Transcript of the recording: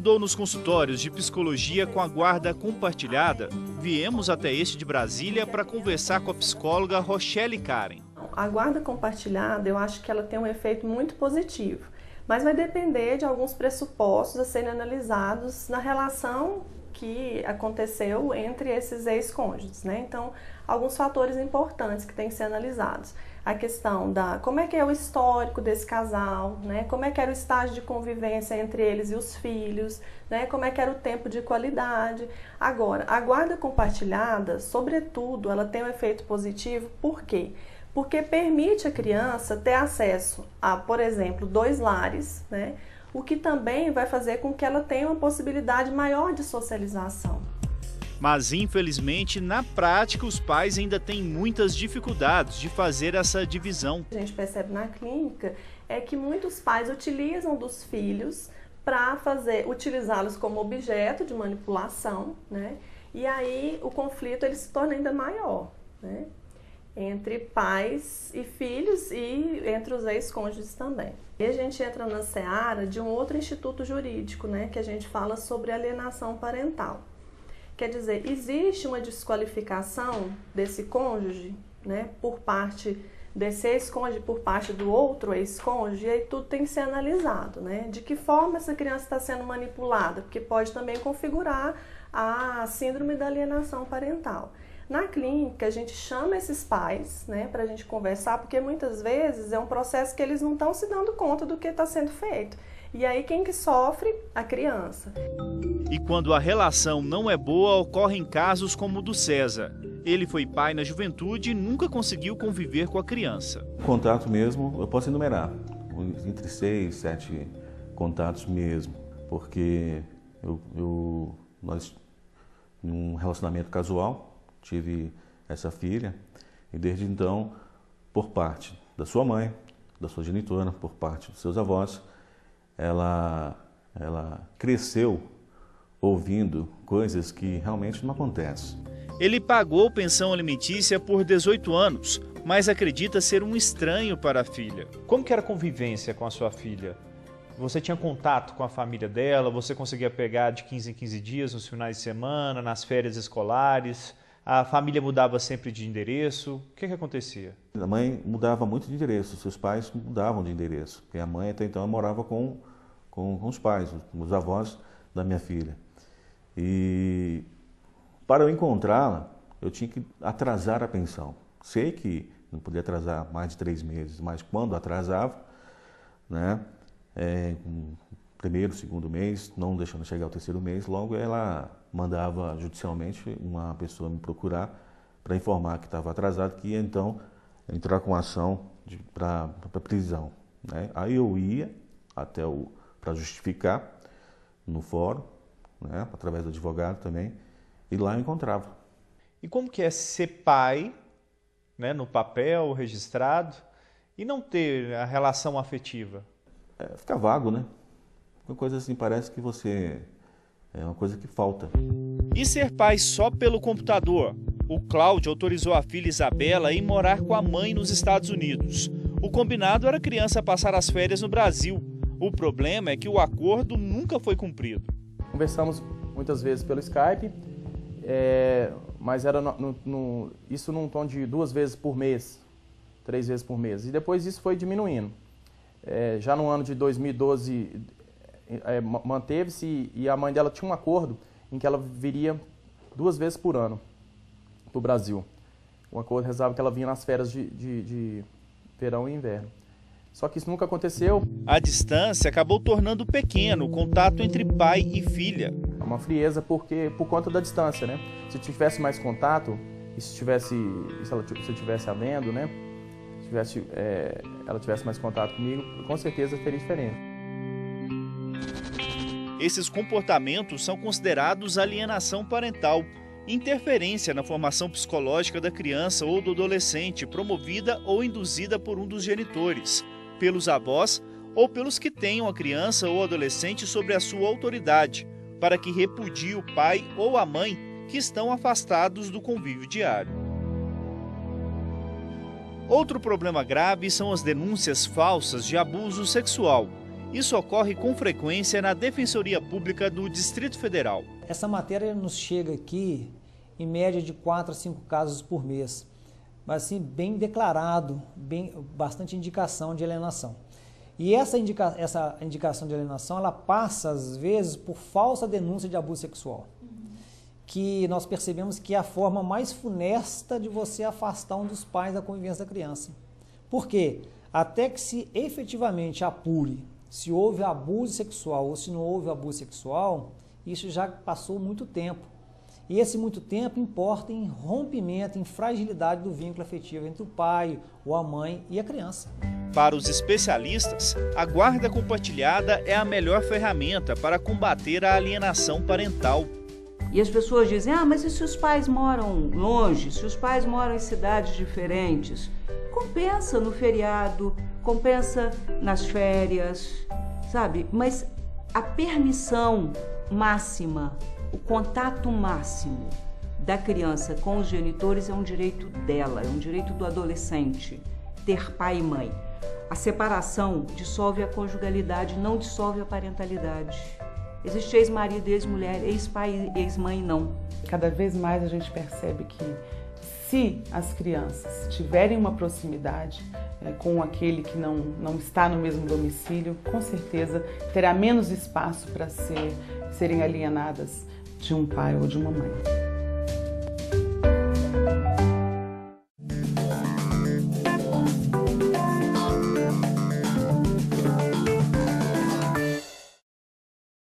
mudou nos consultórios de psicologia com a guarda compartilhada? Viemos até este de Brasília para conversar com a psicóloga Rochelle Karen. A guarda compartilhada, eu acho que ela tem um efeito muito positivo, mas vai depender de alguns pressupostos a serem analisados na relação que aconteceu entre esses ex-cônjuges, né? Então, alguns fatores importantes que têm que ser analisados. A questão da como é que é o histórico desse casal, né? Como é que era o estágio de convivência entre eles e os filhos, né? Como é que era o tempo de qualidade. Agora, a guarda compartilhada, sobretudo, ela tem um efeito positivo, por quê? Porque permite à criança ter acesso a, por exemplo, 2 lares, né? O que também vai fazer com que ela tenha uma possibilidade maior de socialização. Mas, infelizmente, na prática, os pais ainda têm muitas dificuldades de fazer essa divisão. A gente percebe na clínica é que muitos pais utilizam dos filhos para utilizá-los como objeto de manipulação, né? E aí o conflito ele se torna ainda maior, né? Entre pais e filhos e entre os ex-cônjuges também. E a gente entra na seara de um outro instituto jurídico, né, que a gente fala sobre alienação parental. Quer dizer, existe uma desqualificação desse cônjuge, né, por parte desse ex-cônjuge, por parte do outro ex-cônjuge, e aí tudo tem que ser analisado, né? De que forma essa criança está sendo manipulada, porque pode também configurar a síndrome da alienação parental. Na clínica, a gente chama esses pais, né, para a gente conversar, porque muitas vezes é um processo que eles não estão se dando conta do que está sendo feito. E aí quem que sofre? A criança. E quando a relação não é boa, ocorrem casos como o do César. Ele foi pai na juventude e nunca conseguiu conviver com a criança. Contato mesmo, eu posso enumerar, entre 6, 7 contatos mesmo, porque nós, num relacionamento casual, tive essa filha e desde então, por parte da sua mãe, da sua genitora, por parte dos seus avós, ela cresceu ouvindo coisas que realmente não acontecem. Ele pagou pensão alimentícia por 18 anos, mas acredita ser um estranho para a filha. Como que era a convivência com a sua filha? Você tinha contato com a família dela? Você conseguia pegar de 15 em 15 dias, nos finais de semana, nas férias escolares? A família mudava sempre de endereço? O que acontecia? A mãe mudava muito de endereço, seus pais mudavam de endereço. Porque a mãe até então morava com os pais, os avós da minha filha. E para eu encontrá-la, eu tinha que atrasar a pensão. Sei que não podia atrasar mais de 3 meses, mas quando atrasava, né, primeiro, segundo mês, não deixando chegar ao 3º mês, logo ela mandava judicialmente uma pessoa me procurar para informar que estava atrasado, que ia então entrar com ação para prisão, né? Aí eu ia até para justificar no fórum, né, através do advogado também, e lá eu encontrava. E como que é ser pai, né, no papel registrado, e não ter a relação afetiva? Fica vago, né? Uma coisa assim, parece que você... é uma coisa que falta. E ser pai só pelo computador? O Cláudio autorizou a filha Isabela a ir morar com a mãe nos Estados Unidos. O combinado era a criança passar as férias no Brasil. O problema é que o acordo nunca foi cumprido. Conversamos muitas vezes pelo Skype, mas era isso num tom de 2 vezes por mês, 3 vezes por mês. E depois isso foi diminuindo. Já no ano de 2012... manteve-se e a mãe dela tinha um acordo em que ela viria 2 vezes por ano para o Brasil. O acordo rezava que ela vinha nas férias de verão e inverno. Só que isso nunca aconteceu. A distância acabou tornando pequeno o contato entre pai e filha. É uma frieza por conta da distância, né? Se tivesse mais contato, e se eu tivesse havendo, né? Se ela tivesse mais contato comigo, com certeza seria diferente. Esses comportamentos são considerados alienação parental, interferência na formação psicológica da criança ou do adolescente, promovida ou induzida por um dos genitores, pelos avós ou pelos que tenham a criança ou adolescente sobre a sua autoridade, para que repudie o pai ou a mãe que estão afastados do convívio diário. Outro problema grave são as denúncias falsas de abuso sexual. Isso ocorre com frequência na Defensoria Pública do Distrito Federal. Essa matéria nos chega aqui em média de 4 a 5 casos por mês, mas assim, bem declarado, bastante indicação de alienação. E essa indicação de alienação, ela passa às vezes por falsa denúncia de abuso sexual, que nós percebemos que é a forma mais funesta de você afastar um dos pais da convivência da criança. Por quê? Até que se efetivamente apure se houve abuso sexual ou se não houve abuso sexual, isso já passou muito tempo. E esse muito tempo importa em rompimento, em fragilidade do vínculo afetivo entre o pai, ou a mãe e a criança. Para os especialistas, a guarda compartilhada é a melhor ferramenta para combater a alienação parental. E as pessoas dizem, mas e se os pais moram longe, se os pais moram em cidades diferentes? Compensa no feriado, compensa nas férias, sabe? Mas a permissão máxima, o contato máximo da criança com os genitores é um direito dela, é um direito do adolescente, ter pai e mãe. A separação dissolve a conjugalidade, não dissolve a parentalidade. Existe ex-marido, ex-mulher, ex-pai e ex-mãe, não. Cada vez mais a gente percebe que se as crianças tiverem uma proximidade com aquele que não está no mesmo domicílio, com certeza terá menos espaço para serem alienadas de um pai ou de uma mãe.